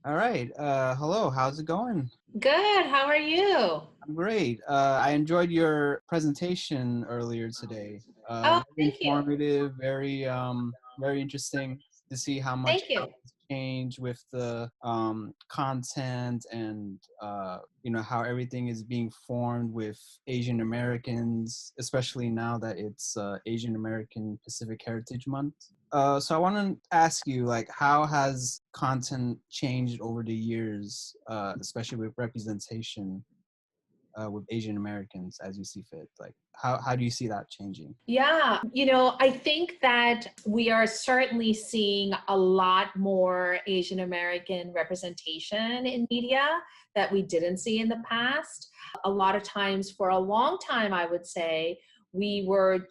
All right. Hello. How's it going? Good. How are you? I'm great. I enjoyed your presentation earlier today. Oh, Very thank you. informative. Very interesting to see how much Thank you. has changed with the content and how everything is being formed with Asian Americans, especially now that it's Asian American Pacific Heritage Month. So I want to ask you, like, how has content changed over the years, especially with representation with Asian Americans as you see fit? Like, how do you see that changing? Yeah, I think that we are certainly seeing a lot more Asian American representation in media that we didn't see in the past. A lot of times, for a long time, I would say, we were,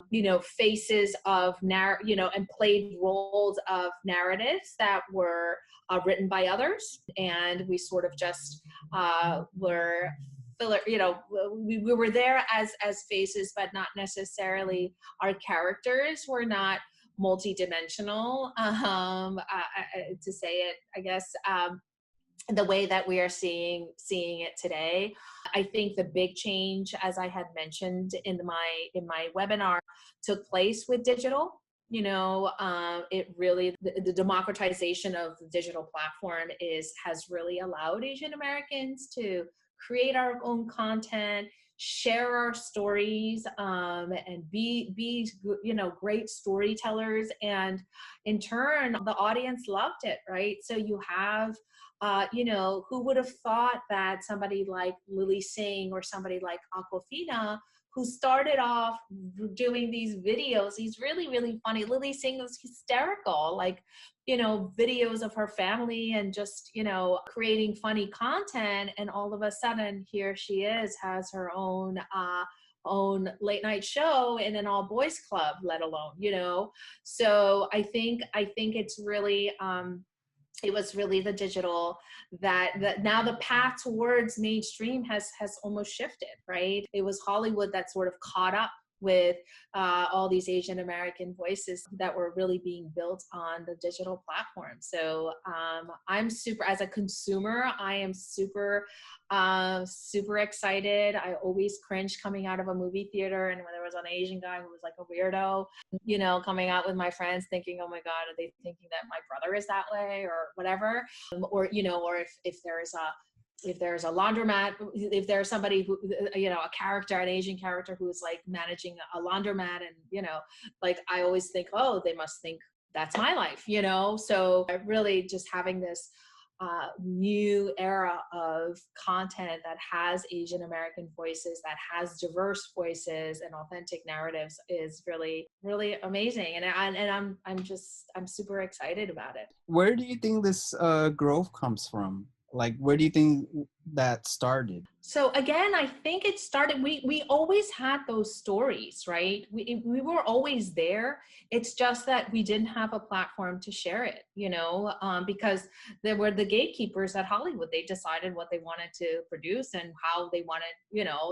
faces of and played roles of narratives that were written by others, and we sort of just were filler. We were there as faces, but not necessarily our characters were not multi-dimensional, to say it, I guess, the way that we are seeing it today. I think the big change, as I had mentioned in my webinar, took place with digital. It really, the democratization of the digital platform has really allowed Asian Americans to create our own content, share our stories, and be great storytellers. And in turn, the audience loved it, right? So you have who would have thought that somebody like Lily Singh or somebody like Aquafina, who started off doing these videos, he's really, really funny. Lily Singh was hysterical, like, videos of her family and just, creating funny content. And all of a sudden, here she is, has her own late night show in an all boys club, let alone. So I think it's really it was really the digital that now the path towards mainstream has almost shifted, right? It was Hollywood that sort of caught up with all these Asian American voices that were really being built on the digital platform. So I'm super, as a consumer, I am super excited. I always cringe coming out of a movie theater, and when there was an Asian guy who was like a weirdo, coming out with my friends thinking, oh my God, are they thinking that my brother is that way or whatever? Or if there's a laundromat, if there's somebody who, a character, an Asian character who is like managing a laundromat, and, like, I always think, oh, they must think that's my life. So really just having this new era of content that has Asian American voices, that has diverse voices and authentic narratives is really, really amazing. And I'm super excited about it. Where do you think this growth comes from? Like, where do you think that started? So again, I think it started. We always had those stories, right? We were always there. It's just that we didn't have a platform to share it, because there were the gatekeepers at Hollywood. They decided what they wanted to produce and how they wanted,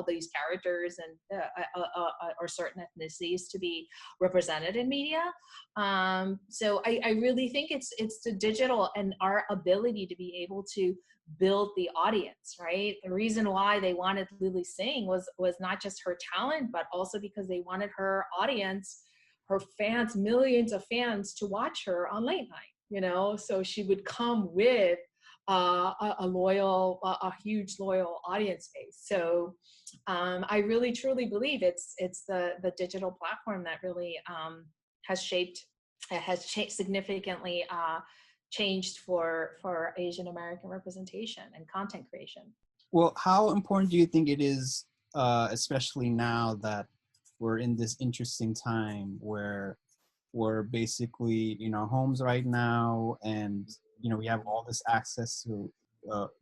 these characters and or certain ethnicities to be represented in media. So I really think it's the digital and our ability to be able to build the audience, right? The reason why they wanted Lily Singh was not just her talent, but also because they wanted her audience, her fans, millions of fans, to watch her on late night. So she would come with a huge loyal audience base. So I really truly believe it's the digital platform that really has shaped has significantly changed for Asian American representation and content creation. Well, how important do you think it is, especially now that we're in this interesting time where we're basically, homes right now, and we have all this access to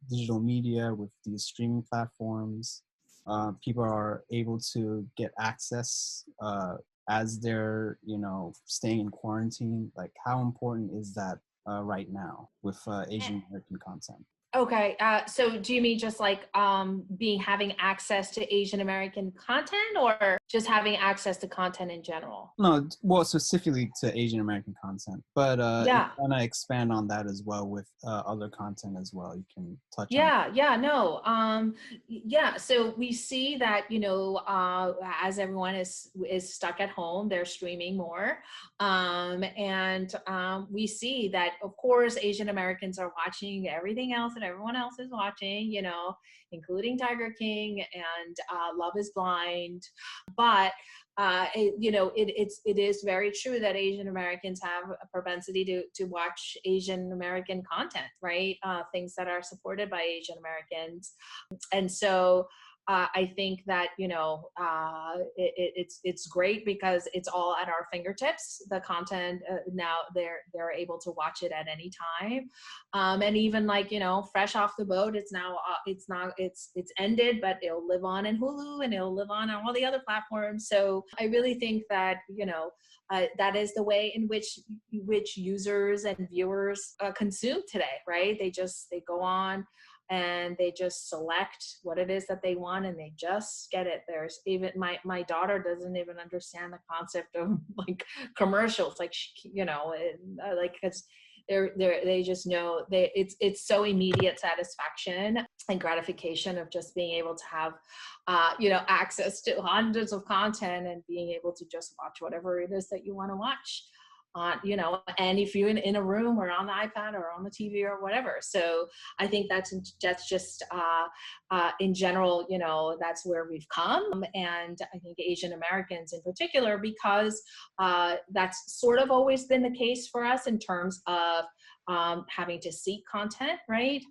digital media with these streaming platforms. People are able to get access as they're, staying in quarantine. Like, how important is that right now with Asian American content? Okay. So do you mean just like having access to Asian American content, or just having access to content in general? No, well, specifically to Asian American content, but if Yeah. you want to expand on that as well with other content as well, you can touch on. Yeah, no. Yeah, so we see that, as everyone is stuck at home, they're streaming more. And we see that, of course, Asian Americans are watching everything else that everyone else is watching, including Tiger King and Love is Blind. But it is very true that Asian Americans have a propensity to watch Asian American content, right? Things that are supported by Asian Americans. And so I think that it's great because it's all at our fingertips. The content now they're able to watch it at any time, and even like fresh off the boat, it's now it's ended, but it'll live on in Hulu and it'll live on all the other platforms. So I really think that that is the way in which users and viewers consume today, right? They go on and they just select what it is that they want and they just get it. There's even my daughter doesn't even understand the concept of like commercials, like like because they just know it's so immediate satisfaction and gratification of just being able to have access to hundreds of content and being able to just watch whatever it is that you want to watch. And if you're in a room or on the iPad or on the TV or whatever. So I think that's just in general, that's where we've come. And I think Asian Americans in particular, because that's sort of always been the case for us in terms of having to seek content, right?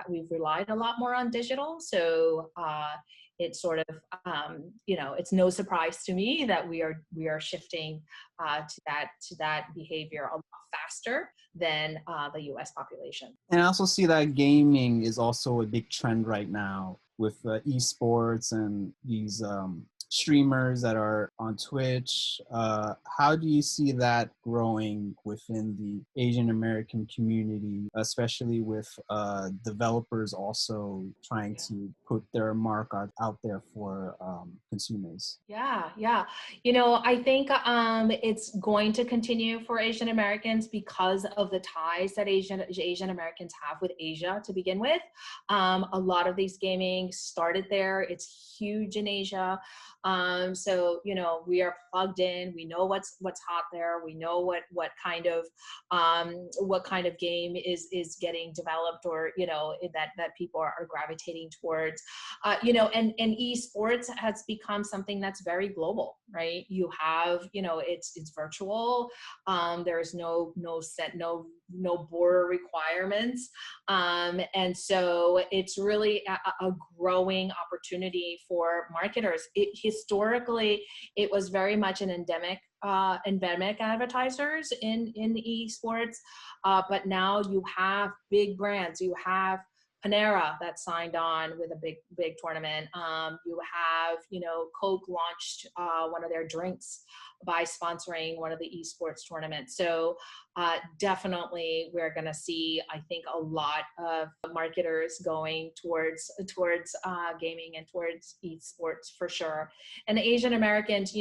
We've relied a lot more on digital. So it's sort of it's no surprise to me that we are shifting to that behavior a lot faster than the U.S. population. And I also see that gaming is also a big trend right now with esports and these streamers that are on Twitch. How do you see that growing within the Asian American community, especially with developers also trying to put their mark out there for consumers? Yeah. I think it's going to continue for Asian Americans because of the ties that Asian Americans have with Asia to begin with. A lot of these gaming started there. It's huge in Asia. So we are plugged in. We know what's hot there. We know what kind of game is getting developed, or that people are gravitating towards. And esports has become something that's very global, right? You have it's virtual. There's no border requirements, and so it's really a growing opportunity for marketers. Historically, it was very much an endemic advertisers in esports, but now you have big brands. You have Panera that signed on with a big tournament. You have, Coke launched one of their drinks by sponsoring one of the esports tournaments. So definitely we're going to see, I think, a lot of marketers going towards gaming and towards esports for sure. And Asian Americans,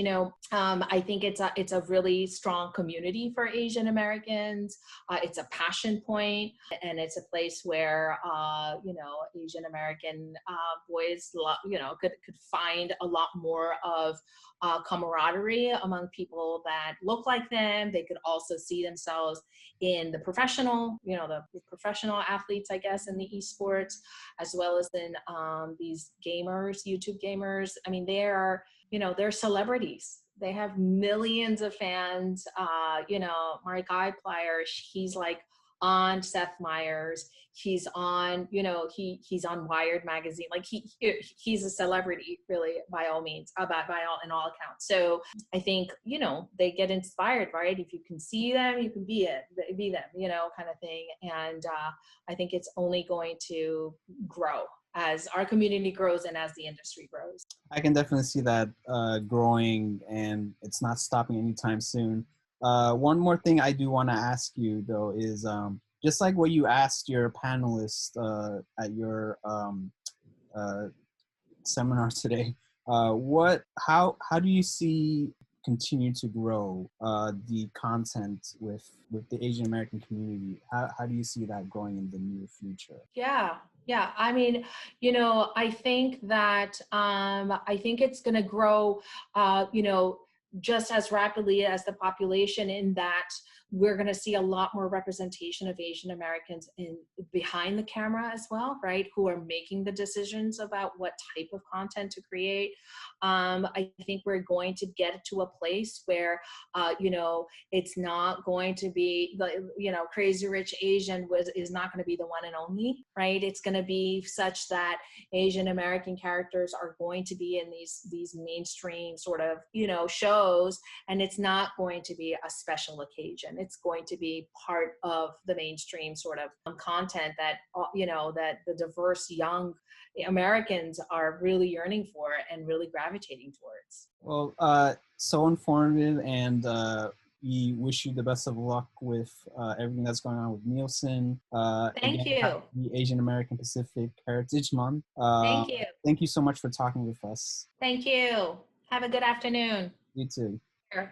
I think it's a really strong community for Asian Americans. It's a passion point, and it's a place where Asian American boys could find a lot more of camaraderie among people that look like them. They could also see themselves in the professional athletes, I guess, in the esports, as well as in these gamers, YouTube gamers. I mean, they're celebrities. They have millions of fans. Mariko, he's like on Seth Meyers. He's on, he's on Wired magazine. Like he's a celebrity, really, by all means, in all accounts. So I think, they get inspired, right? If you can see them, you can be them, kind of thing. And I think it's only going to grow as our community grows and as the industry grows. I can definitely see that growing, and it's not stopping anytime soon. One more thing I do want to ask you, though, is just like what you asked your panelists at your seminar today, how do you see continue to grow the content with the Asian American community? How do you see that going in the near future? Yeah. I mean, I think that I think it's going to grow, just as rapidly as the population, in that we're going to see a lot more representation of Asian Americans in behind the camera as well, right? Who are making the decisions about what type of content to create. I think we're going to get to a place where, it's not going to be the, Crazy Rich Asian is not going to be the one and only, right? It's going to be such that Asian American characters are going to be in these mainstream sort of, shows, and it's not going to be a special occasion. It's going to be part of the mainstream sort of content that, that the diverse young Americans are really yearning for and really gravitating towards. Well, so informative, and we wish you the best of luck with everything that's going on with Nielsen. Thank Again, you. happy Asian American Pacific Heritage Month. Thank you. Thank you so much for talking with us. Thank you. Have a good afternoon. You too. Sure.